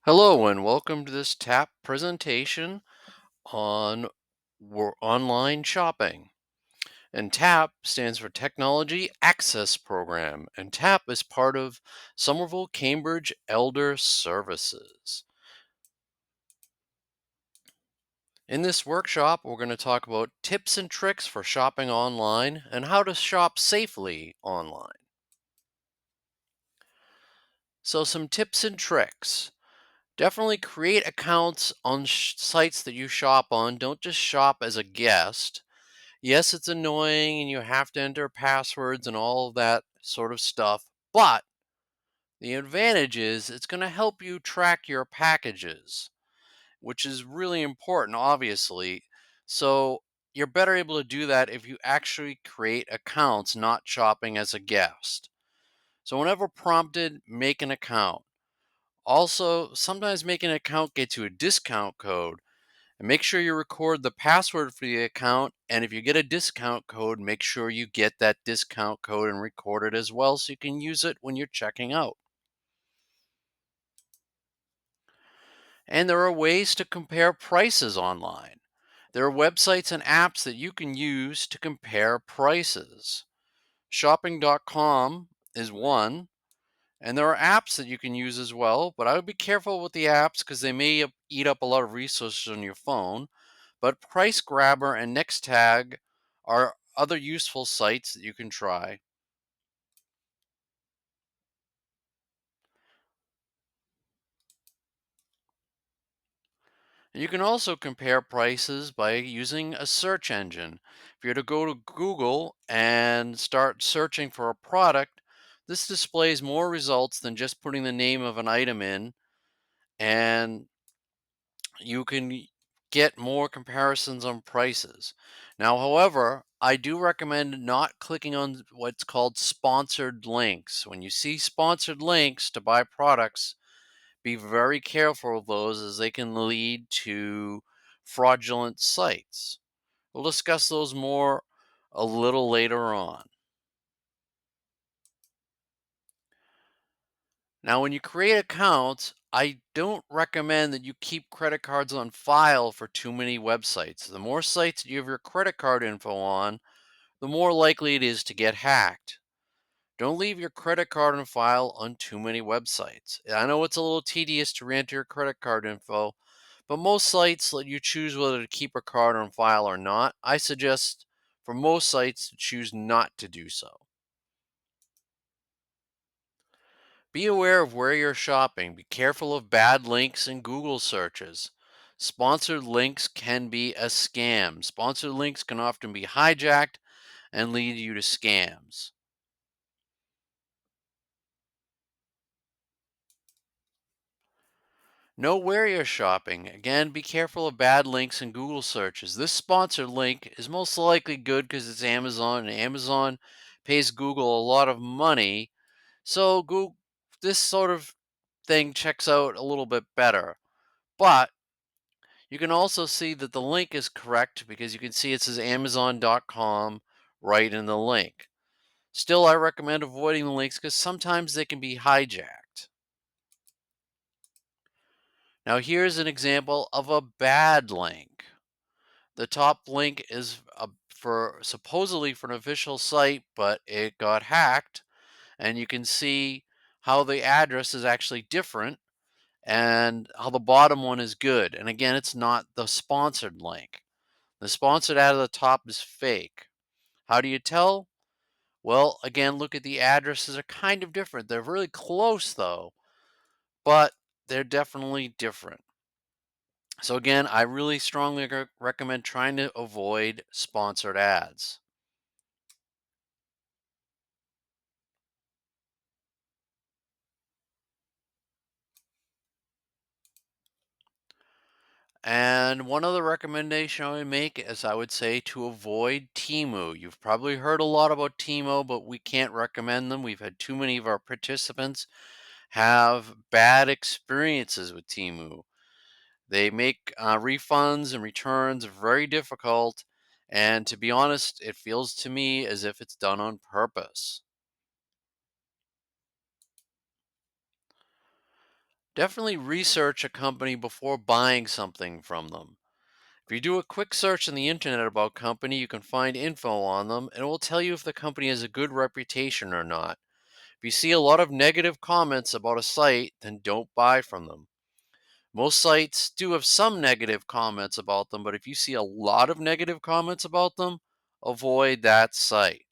Hello and welcome to this TAP presentation on online shopping. And TAP stands for Technology Access Program, and TAP is part of Somerville-Cambridge Elder Services. In this workshop, we're going to talk about tips and tricks for shopping online and how to shop safely online. So, some tips and tricks. Definitely create accounts on sites that you shop on. Don't just shop as a guest. Yes, it's annoying and you have to enter passwords and all of that sort of stuff, but the advantage is it's going to help you track your packages, which is really important, obviously. So you're better able to do that if you actually create accounts, not shopping as a guest. So, whenever prompted, make an account. Also, sometimes making an account gets you a discount code. And make sure you record the password for the account. And if you get a discount code, make sure you get that discount code and record it as well so you can use it when you're checking out. And there are ways to compare prices online. There are websites and apps that you can use to compare prices. Shopping.com is one, and there are apps that you can use as well, but I would be careful with the apps because they may eat up a lot of resources on your phone. But Price Grabber and Nextag are other useful sites that you can try. And you can also compare prices by using a search engine. If you're to go to Google and start searching for a product, this displays more results than just putting the name of an item in, and you can get more comparisons on prices. Now, however, I do recommend not clicking on what's called sponsored links. When you see sponsored links to buy products, be very careful of those as they can lead to fraudulent sites. We'll discuss those more a little later on. Now, when you create accounts, I don't recommend that you keep credit cards on file for too many websites. The more sites you have your credit card info on, the more likely it is to get hacked. Don't leave your credit card on file on too many websites. I know it's a little tedious to re-enter your credit card info, but most sites let you choose whether to keep a card on file or not. I suggest for most sites to choose not to do so. Be aware of where you're shopping. Be careful of bad links in Google searches. Sponsored links can be a scam. Sponsored links can often be hijacked and lead you to scams. Know where you're shopping. Again, be careful of bad links in Google searches. This sponsored link is most likely good because it's Amazon, and Amazon pays Google a lot of money. So Google, this sort of thing checks out a little bit better. But you can also see that the link is correct because you can see it says Amazon.com right in the link. Still, I recommend avoiding the links because sometimes they can be hijacked. Now, here's an example of a bad link. The top link is for supposedly for an official site, but it got hacked, and you can see how the address is actually different and how the bottom one is good. And again, it's not the sponsored link. The sponsored ad at the top is fake. How do you tell? Well, again, look at the addresses are kind of different. They're really close though, but they're definitely different. So again, I really strongly recommend trying to avoid sponsored ads. And one other recommendation I would make is I would say to avoid Temu. You've probably heard a lot about Temu, but we can't recommend them. We've had too many of our participants have bad experiences with Temu. They make refunds and returns very difficult. And to be honest, it feels to me as if it's done on purpose. Definitely research a company before buying something from them. If you do a quick search on the internet about a company, you can find info on them and it will tell you if the company has a good reputation or not. If you see a lot of negative comments about a site, then don't buy from them. Most sites do have some negative comments about them, but if you see a lot of negative comments about them, avoid that site.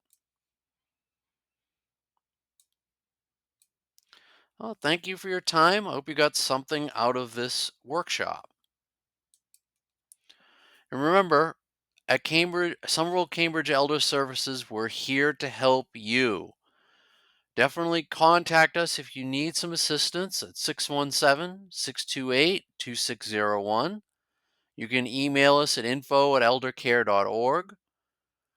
Well, thank you for your time. I hope you got something out of this workshop. And remember, at Cambridge, Somerville-Cambridge Elder Services, we're here to help you. Definitely contact us if you need some assistance at 617-628-2601. You can email us at info@eldercare.org,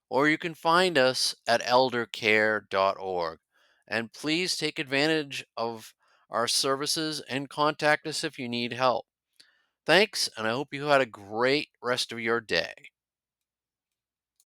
or you can find us at eldercare.org. And please take advantage of our services and contact us if you need help. Thanks, and I hope you had a great rest of your day.